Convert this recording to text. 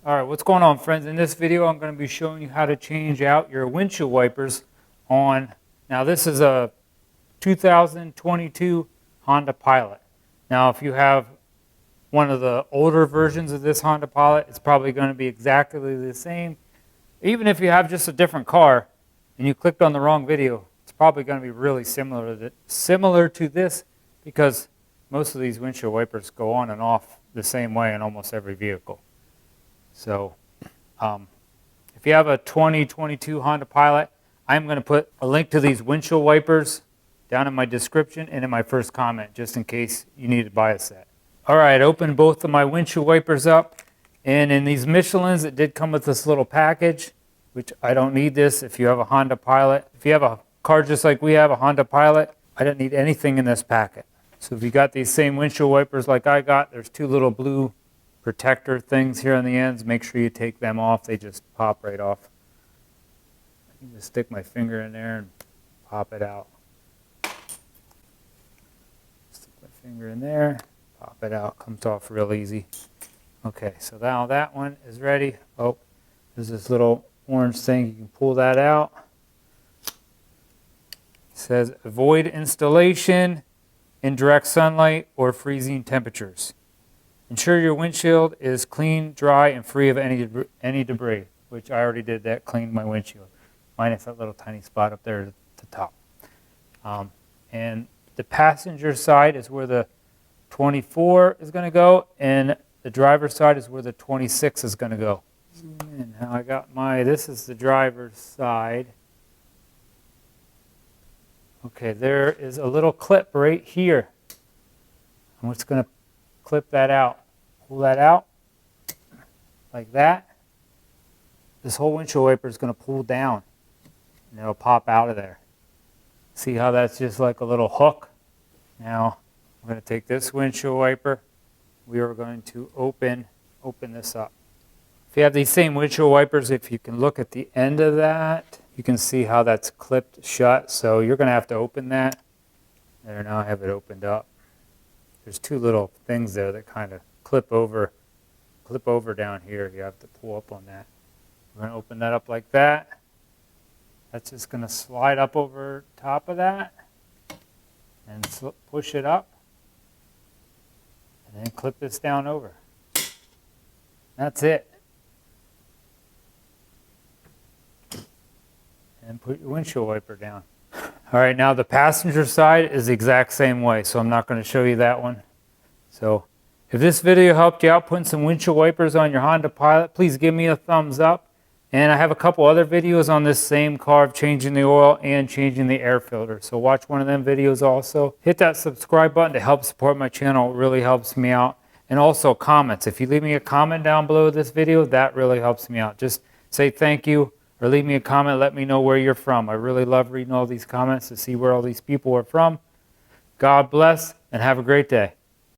All right, what's going on, friends? In this video, I'm going to be showing you how to change out your windshield wipers on, now this is a 2022 Honda Pilot. Now, if you have one of the older versions of this Honda Pilot, it's probably going to be exactly the same. Even if you have just a different car and you clicked on the wrong video, it's probably going to be really similar to this, because most of these windshield wipers go on and off the same way in almost every vehicle. So if you have a 2022 Honda Pilot, I'm going to put a link to these windshield wipers down in my description and in my first comment, just in case you need to buy a set. All right, open both of my windshield wipers up. And in these Michelins, it did come with this little package, which I don't need this if you have a Honda Pilot. If you have a car just like we have, a Honda Pilot, I don't need anything in this packet. So if you got these same windshield wipers like I got, there's two little blue protector things here on the ends. Make sure you take them off. They just pop right off. I can just stick my finger in there and pop it out. Stick my finger in there, pop it out. Comes off real easy. Okay, so now that one is ready. Oh, there's this little orange thing. You can pull that out. It says avoid installation in direct sunlight or freezing temperatures. Ensure your windshield is clean, dry, and free of any debris, which I already did that, cleaned my windshield, minus that little tiny spot up there at the top. And the passenger side is where the 24 is going to go, and the driver's side is where the 26 is going to go. And now I got this is the driver's side. Okay, there is a little clip right here. I'm just going to clip that out. Pull that out like that. This whole windshield wiper is going to pull down and it'll pop out of there. See how that's just like a little hook? Now I'm going to take this windshield wiper. We are going to open this up. If you have these same windshield wipers, if you can look at the end of that, you can see how that's clipped shut. So you're going to have to open that. There, now I have it opened up. There's two little things there that kind of clip over down here. You have to pull up on that. We're going to open that up like that. That's just going to slide up over top of that and push it up. And then clip this down over. That's it. And put your windshield wiper down. All right, now the passenger side is the exact same way, so I'm not going to show you that one. So if this video helped you out putting some windshield wipers on your Honda Pilot, please give me a thumbs up. And I have a couple other videos on this same car of changing the oil and changing the air filter. So watch one of them videos also. Hit that subscribe button to help support my channel. It really helps me out. And also comments. If you leave me a comment down below this video, that really helps me out. Just say thank you or leave me a comment. Let me know where you're from. I really love reading all these comments to see where all these people are from. God bless and have a great day.